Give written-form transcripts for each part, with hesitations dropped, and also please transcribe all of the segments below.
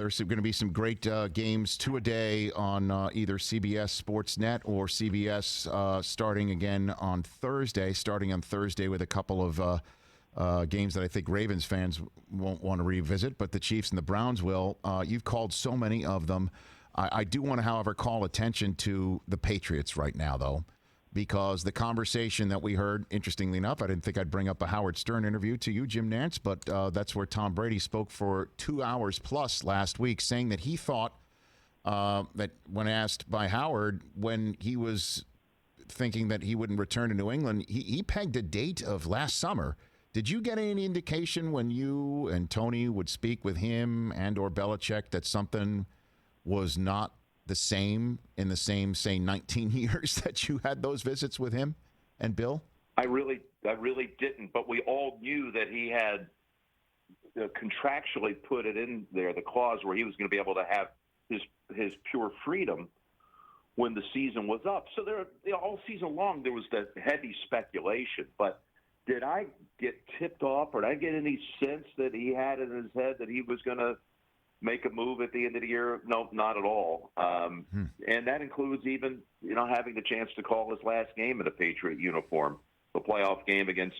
There's going to be some great games, two a day on either CBS Sportsnet or CBS starting on Thursday with a couple of games that I think Ravens fans won't want to revisit, but the Chiefs and the Browns will. You've called so many of them. I do want to, however, call attention to the Patriots right now, though, because the conversation that we heard, interestingly enough, I didn't think I'd bring up a Howard Stern interview to you, Jim Nantz, but that's where Tom Brady spoke for 2 hours plus last week, saying that he thought that when asked by Howard when he was thinking that he wouldn't return to New England, he pegged a date of last summer. Did you get any indication when you and Tony would speak with him and or Belichick that something was not the same in the same, say, 19 years that you had those visits with him and Bill? I really didn't, but we all knew that he had contractually put it in there, the clause where he was going to be able to have his pure freedom when the season was up. So all season long there was that heavy speculation. But did I get tipped off, or did I get any sense that he had in his head that he was going to make a move at the end of the year? No, not at all. And that includes even, having the chance to call his last game in a Patriot uniform, the playoff game against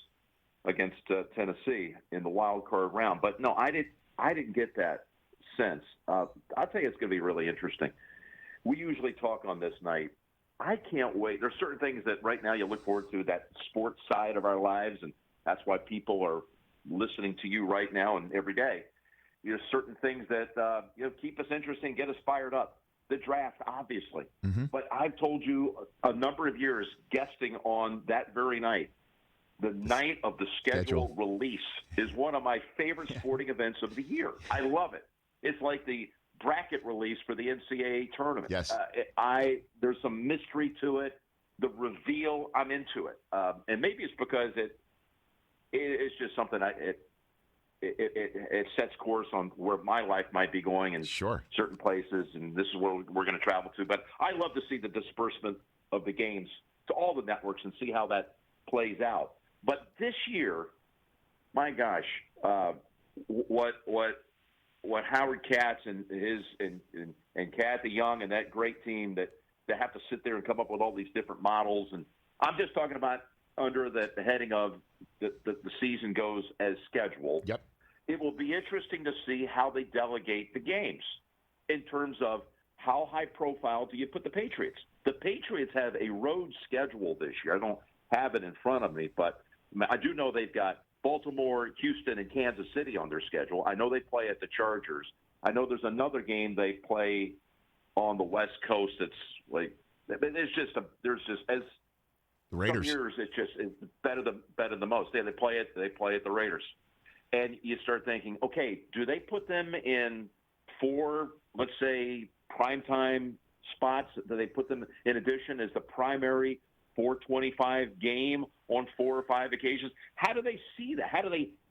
Tennessee in the wild card round. But no, I didn't get that sense. I'll tell you, it's going to be really interesting. We usually talk on this night. I can't wait. There's certain things that right now you look forward to, that sports side of our lives, and that's why people are listening to you right now and every day. There's certain things that keep us interesting, get us fired up. The draft, obviously. Mm-hmm. But I've told you a number of years, guesting on that very night, the night of the schedule release is one of my favorite sporting events of the year. I love it. It's like the bracket release for the NCAA tournament. Yes. There's some mystery to it. The reveal, I'm into it. And maybe it's because it's just something it sets course on where my life might be going in certain places, and this is where we're going to travel to. But I love to see the disbursement of the games to all the networks and see how that plays out. But this year, my gosh, what Howard Katz and Kathy Young and that great team that have to sit there and come up with all these different models, and I'm just talking about under the heading of the season goes as scheduled. Yep. It will be interesting to see how they delegate the games in terms of how high profile do you put the Patriots. The Patriots have a road schedule this year. I don't have it in front of me, but I do know they've got Baltimore, Houston, and Kansas City on their schedule. I know they play at the Chargers. I know there's another game they play on the West Coast that's like there's just as the Raiders. Some years it's better than most. They play at the Raiders. And you start thinking, okay, do they put them in 4, let's say, primetime spots? Do they put them in addition as the primary 425 game on 4 or 5 occasions? How do they see that?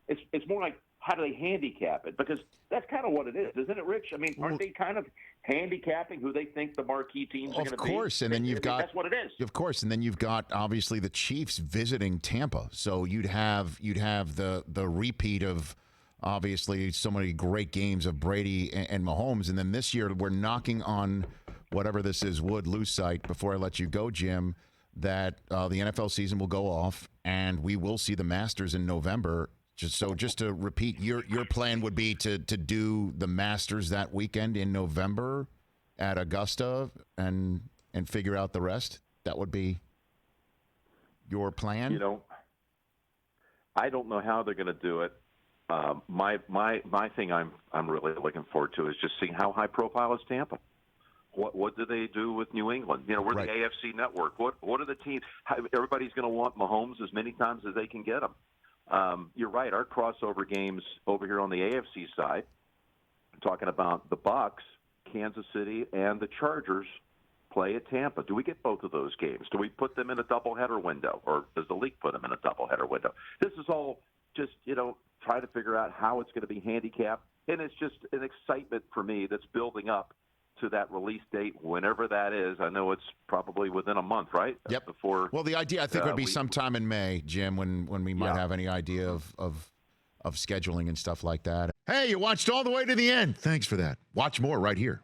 It's more like, how do they handicap it? Because that's kind of what it is, isn't it, Rich? I mean, aren't they kind of handicapping who they think the marquee teams are going to be? Of course, and then you've got that's what it is. Of course, and then you've got obviously the Chiefs visiting Tampa, so you'd have the repeat of obviously so many great games of Brady and Mahomes, and then this year we're knocking on whatever this is wood loose site before I let you go, Jim, that the NFL season will go off and we will see the Masters in November. Just to repeat, your plan would be to do the Masters that weekend in November at Augusta and figure out the rest. That would be your plan. I don't know how they're going to do it. My thing I'm really looking forward to is just seeing how high profile is Tampa. What do they do with New England? We're right. The AFC Network. What are the teams? Everybody's going to want Mahomes as many times as they can get him. You're right. Our crossover games over here on the AFC side, I'm talking about the Bucs, Kansas City, and the Chargers play at Tampa. Do we get both of those games? Do we put them in a doubleheader window, or does the league put them in a doubleheader window? This is all just, try to figure out how it's going to be handicapped, and it's just an excitement for me that's building up to that release date, whenever that is. I know it's probably within a month, right? Yep. Before. Well, the idea I think would be sometime in May, Jim, when we might have any idea of scheduling and stuff like that. Hey, you watched all the way to the end. Thanks for that. Watch more right here.